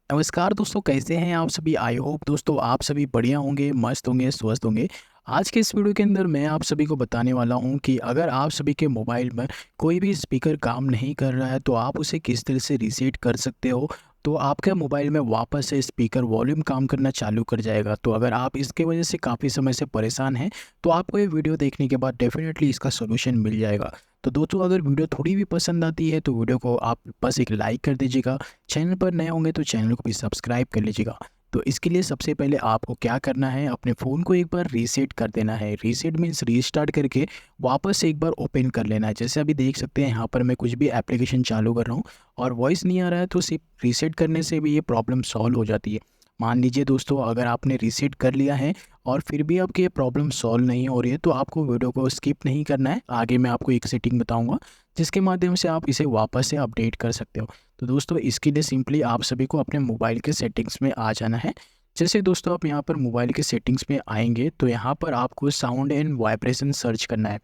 नमस्कार दोस्तों, कैसे हैं आप सभी? आई होप दोस्तों आप सभी बढ़िया होंगे, मस्त होंगे, स्वस्थ होंगे। आज के इस वीडियो के अंदर मैं आप सभी को बताने वाला हूं कि अगर आप सभी के मोबाइल में कोई भी स्पीकर काम नहीं कर रहा है तो आप उसे किस तरह से रीसेट कर सकते हो। तो आपके मोबाइल में वापस से स्पीकर वॉल्यूम काम करना चालू कर जाएगा। तो अगर आप इसके वजह से काफ़ी समय से परेशान हैं तो आपको ये वीडियो देखने के बाद डेफिनेटली इसका सोल्यूशन मिल जाएगा। तो दोस्तों, अगर वीडियो थोड़ी भी पसंद आती है तो वीडियो को आप बस एक लाइक कर दीजिएगा। चैनल पर नए होंगे तो चैनल को भी सब्सक्राइब कर लीजिएगा। तो इसके लिए सबसे पहले आपको क्या करना है, अपने फ़ोन को एक बार रीसेट कर देना है। रीसेट मीन्स रीस्टार्ट करके वापस से एक बार ओपन कर लेना है। जैसे अभी देख सकते हैं यहाँ पर मैं कुछ भी एप्लीकेशन चालू कर रहा हूँ और वॉइस नहीं आ रहा है, तो सिर्फ रीसेट करने से भी ये प्रॉब्लम सॉल्व हो जाती है। मान लीजिए दोस्तों, अगर आपने रीसेट कर लिया है और फिर भी आपकी ये प्रॉब्लम सॉल्व नहीं हो रही है तो आपको वीडियो को स्किप नहीं करना है। आगे मैं आपको एक सेटिंग बताऊंगा जिसके माध्यम से आप इसे वापस से अपडेट कर सकते हो। तो दोस्तों, इसके लिए सिंपली आप सभी को अपने मोबाइल के सेटिंग्स में आ जाना है। जैसे दोस्तों आप यहाँ पर मोबाइल के सेटिंग्स में आएंगे तो यहाँ पर आपको साउंड एंड वाइब्रेशन सर्च करना है।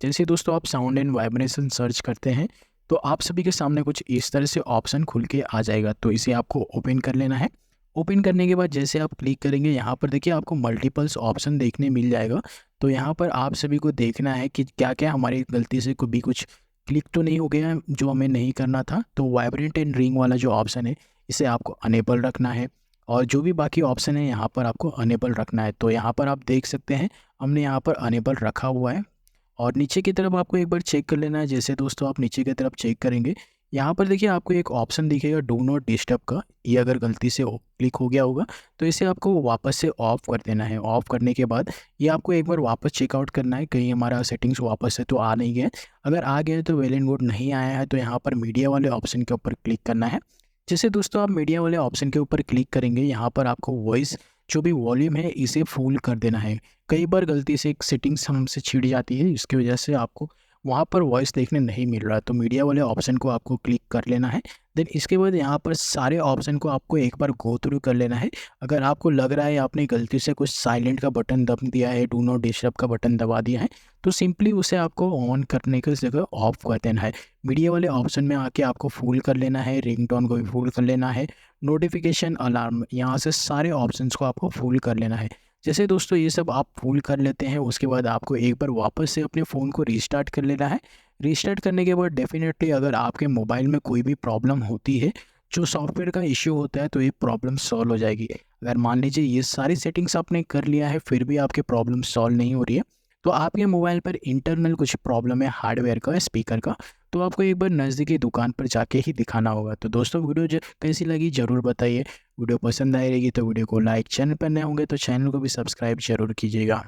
जैसे दोस्तों आप साउंड एंड वाइब्रेशन सर्च करते हैं तो आप सभी के सामने कुछ इस तरह से ऑप्शन खुल के आ जाएगा। तो इसे आपको ओपन कर लेना है। ओपन करने के बाद जैसे आप क्लिक करेंगे यहाँ पर देखिए आपको मल्टीपल्स ऑप्शन देखने मिल जाएगा। तो यहाँ पर आप सभी को देखना है कि क्या क्या हमारी गलती से कभी कुछ क्लिक तो नहीं हो गया है जो हमें नहीं करना था। तो वाइब्रेंट एंड रिंग वाला जो ऑप्शन है इसे आपको अनेबल रखना है और जो भी बाकी ऑप्शन है यहाँ पर आपको अनेबल रखना है। तो यहाँ पर आप देख सकते हैं हमने यहाँ पर अनेबल रखा हुआ है। और नीचे की तरफ आपको एक बार चेक कर लेना है। जैसे दोस्तों आप नीचे की तरफ चेक करेंगे यहाँ पर देखिए आपको एक ऑप्शन दिखेगा डू नॉट डिस्टर्ब का। ये अगर गलती से क्लिक हो गया होगा तो इसे आपको वापस से ऑफ़ कर देना है। ऑफ़ करने के बाद ये आपको एक बार वापस चेकआउट करना है कहीं हमारा सेटिंग्स वापस से तो आ नहीं गया है। अगर आ गया है तो वेल एंड गुड, नहीं आया है तो यहाँ पर मीडिया वाले ऑप्शन के ऊपर क्लिक करना है। जैसे दोस्तों आप मीडिया वाले ऑप्शन के ऊपर क्लिक करेंगे यहाँ पर आपको वॉइस जो भी वॉल्यूम है इसे फुल कर देना है। कई बार गलती से एक सेटिंग्स हमसे छिड़ जाती है, इसकी वजह से आपको वहाँ पर वॉइस देखने नहीं मिल रहा है। तो मीडिया वाले ऑप्शन को आपको क्लिक कर लेना है। देन इसके बाद यहाँ पर सारे ऑप्शन को आपको एक बार गो थ्रू कर लेना है। अगर आपको लग रहा है आपने गलती से कुछ साइलेंट का बटन दबा दिया है, डू नॉट डिस्टर्ब का बटन दबा दिया है, तो सिंपली उसे आपको ऑन करने की जगह ऑफ कर देना है। मीडिया वाले ऑप्शन में आके आपको फुल कर लेना है, रिंगटोन को भी फुल कर लेना है, नोटिफिकेशन अलार्म यहाँ से सारे ऑप्शंस को आपको फुल कर लेना है। जैसे दोस्तों ये सब आप फुल कर लेते हैं उसके बाद आपको एक बार वापस से अपने फ़ोन को रीस्टार्ट कर लेना है। रीस्टार्ट करने के बाद डेफ़िनेटली अगर आपके मोबाइल में कोई भी प्रॉब्लम होती है, जो सॉफ्टवेयर का इश्यू होता है, तो ये प्रॉब्लम सॉल्व हो जाएगी। अगर मान लीजिए ये सारी सेटिंग्स आपने कर लिया है फिर भी आपकी प्रॉब्लम सॉल्व नहीं हो रही है, तो आपके मोबाइल पर इंटरनल कुछ प्रॉब्लम है हार्डवेयर का, स्पीकर का, तो आपको एक बार नज़दीकी दुकान पर जाके ही दिखाना होगा। तो दोस्तों वीडियो कैसी लगी ज़रूर बताइए। वीडियो पसंद आई रहेगी तो वीडियो को लाइक, चैनल पर नए होंगे तो चैनल को भी सब्सक्राइब ज़रूर कीजिएगा।